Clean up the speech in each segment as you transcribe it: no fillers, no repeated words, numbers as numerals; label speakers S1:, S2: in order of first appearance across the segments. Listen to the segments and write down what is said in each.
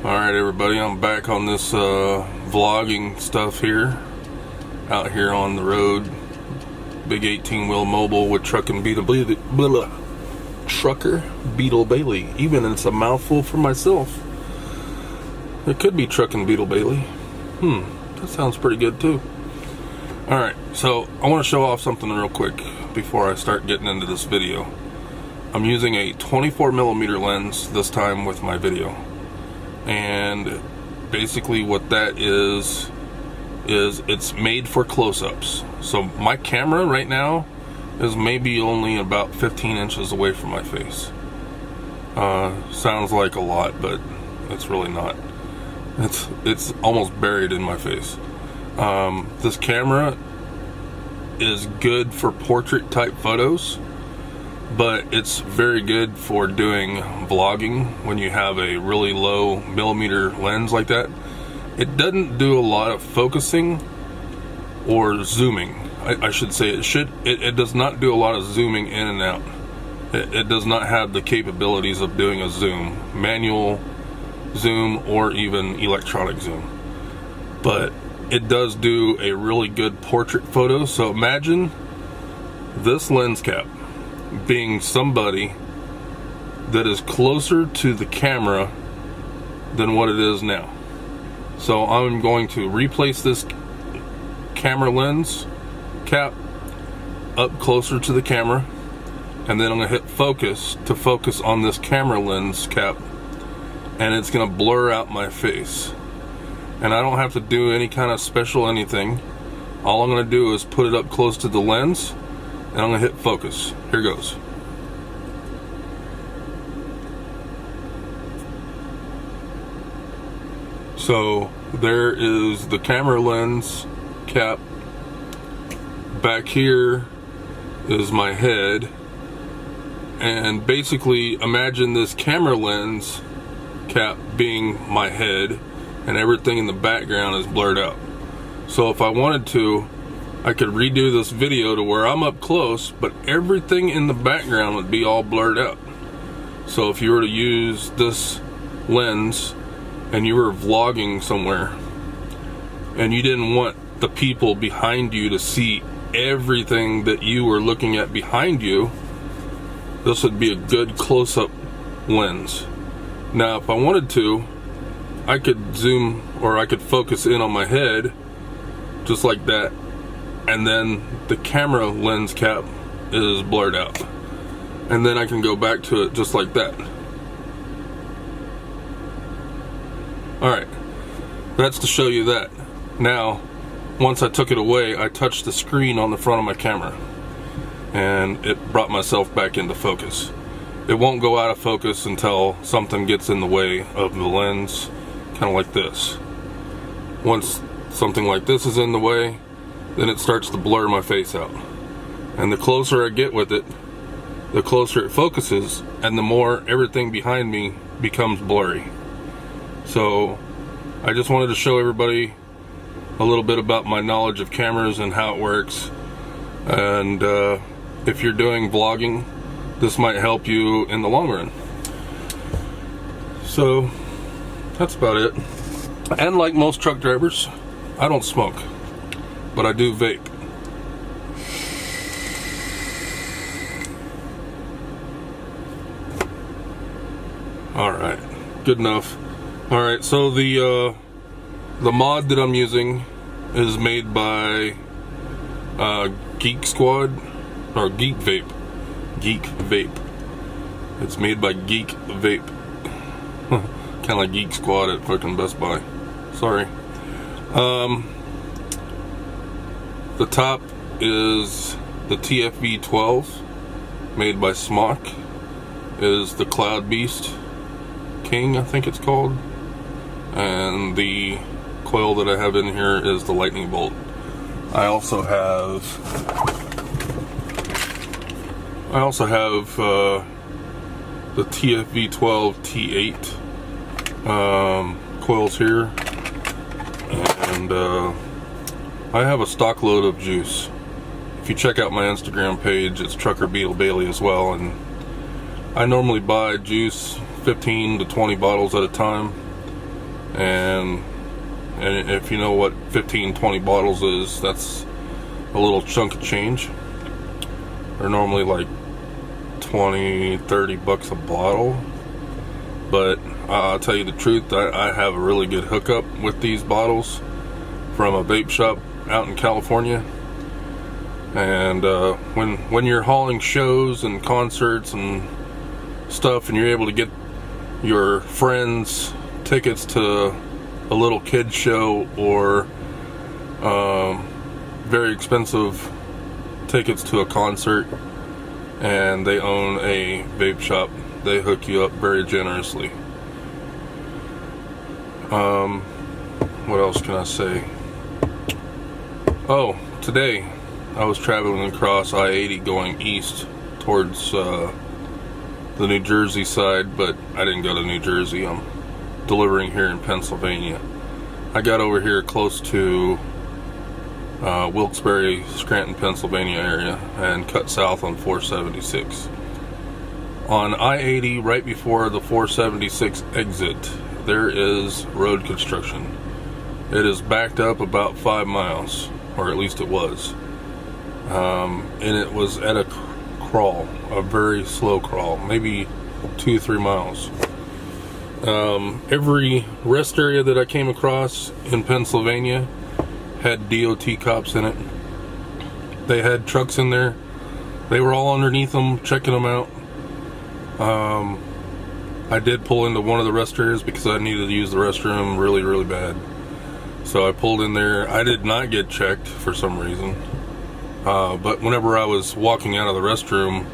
S1: Alright everybody, I'm back on this vlogging stuff here. Out here on the road. Big 18-wheel mobile with Trucker Beetle Bailey. Even it's a mouthful for myself. It could be Truckin' Beetle Bailey. That sounds pretty good too. Alright, so I want to show off something real quick before I start getting into this video. I'm using a 24mm lens this time with my video. And basically what that is it's made for close-ups. So my camera right now is maybe only about 15 inches away from my face. Sounds like a lot, but it's really not. It's almost buried in my face. This camera is good for portrait type photos, but it's very good for doing vlogging when you have a really low millimeter lens like that. It doesn't do a lot of focusing or zooming. I should say it does not do a lot of zooming in and out. It does not have the capabilities of doing a zoom, manual zoom, or even electronic zoom. But it does do a really good portrait photo. So imagine this lens cap being somebody that is closer to the camera than what it is now. So I'm going to replace this camera lens cap up closer to the camera, and then I'm going to hit focus to focus on this camera lens cap, and it's going to blur out my face. And I don't have to do any kind of special anything. All I'm going to do is put it up close to the lens, and I'm going to hit focus. Here goes. So there is the camera lens cap. Back here is my head. And basically imagine this camera lens cap being my head, and everything in the background is blurred out. So if I wanted to, I could redo this video to where I'm up close, but everything in the background would be all blurred out. So if you were to use this lens and you were vlogging somewhere and you didn't want the people behind you to see everything that you were looking at behind you, this would be a good close-up lens. Now if I wanted to, I could zoom, or I could focus in on my head just like that, and then the camera lens cap is blurred out, and then I can go back to it just like that. Alright, that's to show you that. Now once I took it away, I touched the screen on the front of my camera and it brought myself back into focus. It won't go out of focus until something gets in the way of the lens, kind of like this. Once something like this is in the way, then it starts to blur my face out. And the closer I get with it, the closer it focuses, and the more everything behind me becomes blurry. So I just wanted to show everybody a little bit about my knowledge of cameras and how it works. And if you're doing vlogging, this might help you in the long run. So that's about it. And like most truck drivers, I don't smoke, but I do vape. Alright, good enough. Alright, so the mod that I'm using is made by Geek Squad, or Geek Vape. Geek Vape. It's made by Geek Vape. Kind of like Geek Squad at fucking Best Buy. Sorry. The top is the TFV 12, made by Smock. Is the Cloud Beast King, I think it's called. And the coil that I have in here is the Lightning Bolt. I also have the TFV 12 T8 coils here, and I have a stock load of juice. If you check out my Instagram page, it's Trucker Beetle Bailey as well, and I normally buy juice 15 to 20 bottles at a time, And if you know what 15-20 bottles is, that's a little chunk of change. They're normally like 20-30 bucks a bottle, but I'll tell you the truth, I have a really good hookup with these bottles from a vape shop out in California. And when you're hauling shows and concerts and stuff, and you're able to get your friends tickets to a little kid show, or very expensive tickets to a concert, and they own a vape shop, they hook you up very generously. What else can I say? Oh, today I was traveling across I-80 going east towards the New Jersey side, but I didn't go to New Jersey. I'm delivering here in Pennsylvania. I got over here close to Wilkes-Barre, Scranton, Pennsylvania area, and cut south on 476. On I-80, right before the 476 exit, there is road construction. It is backed up about 5 miles, or at least it was. And it was at a crawl, a very slow crawl, maybe 2-3 miles. Every rest area that I came across in Pennsylvania had DOT cops in it. They had trucks in there. They were all underneath them, checking them out. I did pull into one of the rest areas because I needed to use the restroom really, really bad. So I pulled in there. I did not get checked for some reason. But whenever I was walking out of the restroom,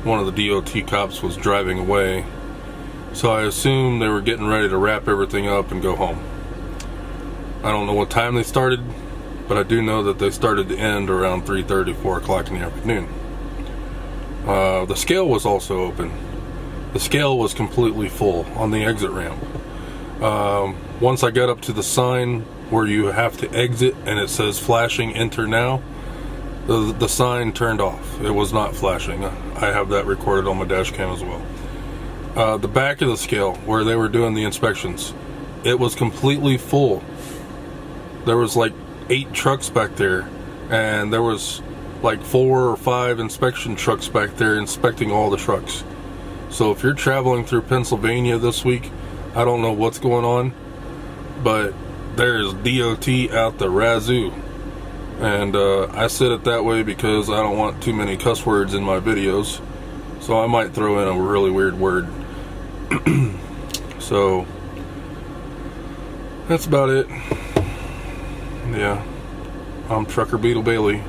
S1: one of the DOT cops was driving away. So I assumed they were getting ready to wrap everything up and go home. I don't know what time they started, but I do know that they started to end around 3:30, 4 o'clock in the afternoon. The scale was also open. The scale was completely full on the exit ramp. Once I got up to the sign where you have to exit and it says flashing enter now, the sign turned off. It was not flashing. I have that recorded on my dash cam as well. The back of the scale where they were doing the inspections, it was completely full. There was like 8 trucks back there, and there was like 4 or 5 inspection trucks back there inspecting all the trucks. So if you're traveling through Pennsylvania this week, I don't know what's going on, but there's DOT out the razoo. And I said it that way because I don't want too many cuss words in my videos, so I might throw in a really weird word. So that's about it. Yeah, I'm Trucker Beetle Bailey.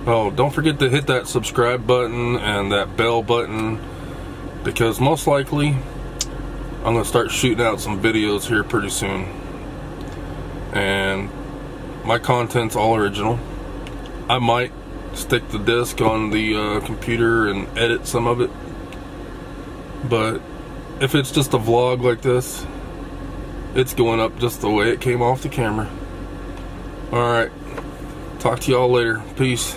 S1: Oh, don't forget to hit that subscribe button and that bell button, because most likely I'm going to start shooting out some videos here pretty soon. And my content's all original. I might stick the disc on the computer and edit some of it, but if it's just a vlog like this, it's going up just the way it came off the camera. Alright, talk to y'all later. Peace.